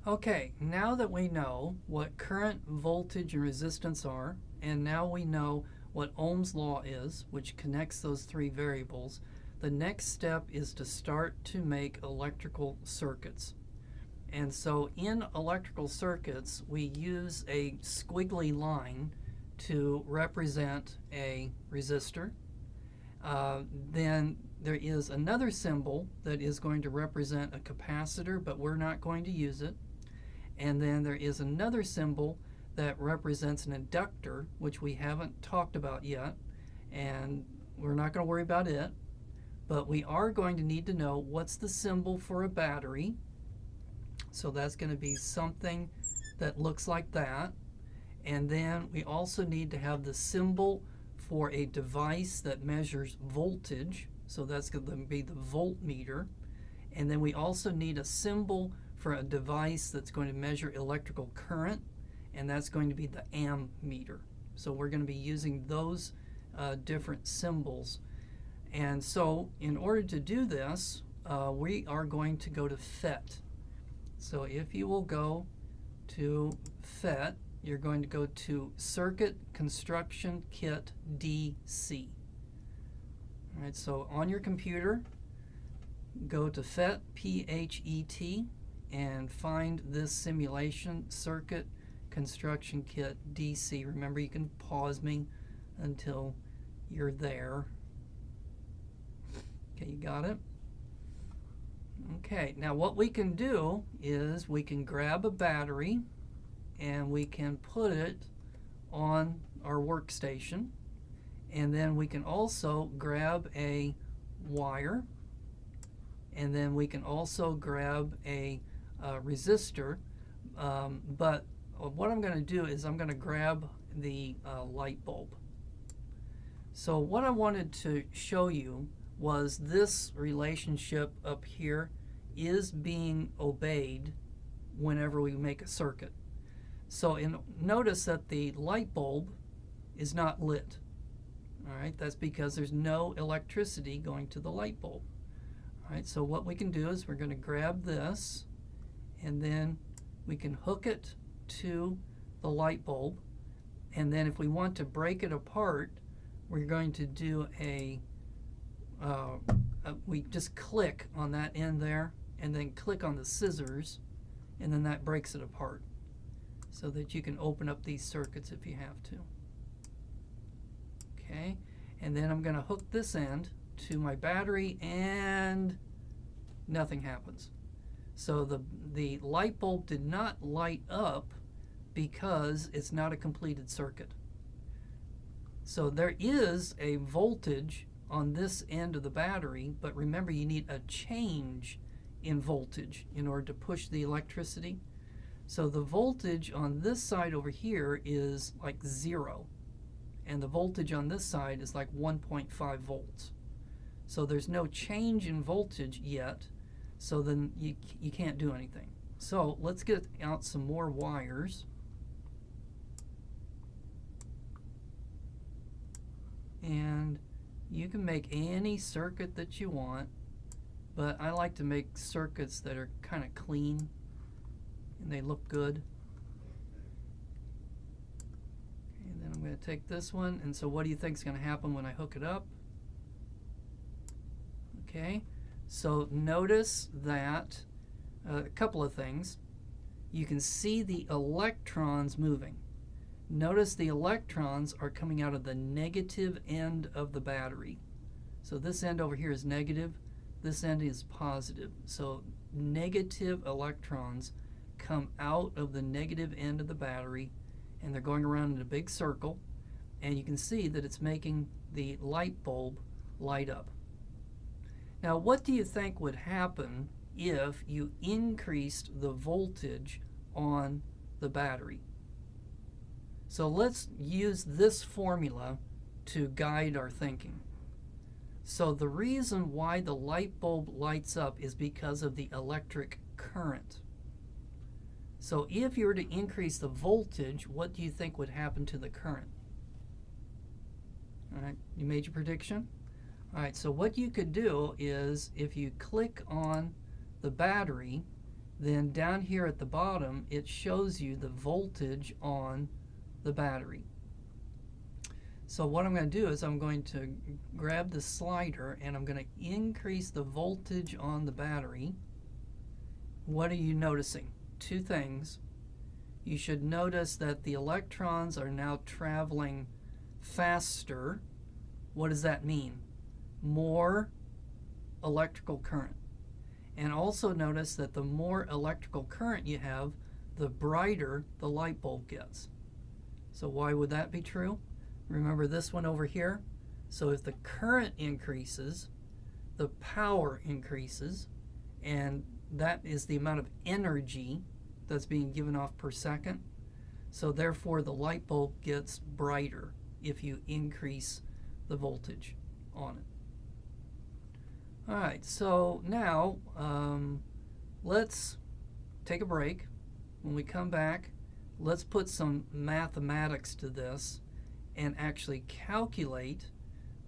Okay, now that we know what current, voltage, and resistance are, and now we know what Ohm's law is, which connects those three variables, the next step is to start to make electrical circuits. And so in electrical circuits, we use a squiggly line to represent a resistor. Then there is another symbol that is going to represent a capacitor, but we're not going to use it. And then there is another symbol that represents an inductor, which we haven't talked about yet, and we're not going to worry about it. But we are going to need to know what's the symbol for a battery. So that's going to be something that looks like that. And then we also need to have the symbol for a device that measures voltage. So that's going to be the voltmeter. And then we also need a symbol for a device that's going to measure electrical current, and that's going to be the ammeter. So we're going to be using those different symbols. And so in order to do this, we are going to go to FET. So if you will go to FET, you're going to go to Circuit Construction Kit DC. All right, so on your computer, go to FET, P-H-E-T, and find this simulation, Circuit Construction Kit DC. Remember, you can pause me until you're there. Okay, you got it? Okay, now what we can do is we can grab a battery and we can put it on our workstation, and then we can also grab a wire, and then we can also grab a resistor, but what I'm going to do is I'm going to grab the light bulb. So what I wanted to show you was this relationship up here is being obeyed whenever we make a circuit. So notice that the light bulb is not lit. All right, that's because there's no electricity going to the light bulb. All right, so what we can do is we're going to grab this, and then we can hook it to the light bulb, and then if we want to break it apart, we're going to do we just click on that end there, and then click on the scissors, and then that breaks it apart, so that you can open up these circuits if you have to. Okay, and then I'm going to hook this end to my battery, and nothing happens. So the light bulb did not light up because it's not a completed circuit. So there is a voltage on this end of the battery, but remember, you need a change in voltage in order to push the electricity. So the voltage on this side over here is like 0, and the voltage on this side is like 1.5 volts. So there's no change in voltage yet, so then you can't do anything. So let's get out some more wires. And you can make any circuit that you want, but I like to make circuits that are kind of clean and they look good. Okay, and then I'm going to take this one, and so what do you think is going to happen when I hook it up? Okay, so notice that a couple of things. You can see the electrons moving. Notice the electrons are coming out of the negative end of the battery. So this end over here is negative, this end is positive. So negative electrons come out of the negative end of the battery, and they're going around in a big circle, and you can see that it's making the light bulb light up. Now, what do you think would happen if you increased the voltage on the battery? So let's use this formula to guide our thinking. So the reason why the light bulb lights up is because of the electric current. So if you were to increase the voltage, what do you think would happen to the current? All right, you made your prediction? Alright, so what you could do is if you click on the battery, then down here at the bottom it shows you the voltage on the battery. So what I'm going to do is I'm going to grab the slider and I'm going to increase the voltage on the battery. What are you noticing? Two things. You should notice that the electrons are now traveling faster. What does that mean? More electrical current. And also notice that the more electrical current you have, the brighter the light bulb gets. So why would that be true? Remember this one over here? So if the current increases, the power increases, and that is the amount of energy that's being given off per second. So therefore the light bulb gets brighter if you increase the voltage on it. Alright, so now let's take a break. When we come back, let's put some mathematics to this and actually calculate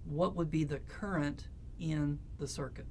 what would be the current in the circuit.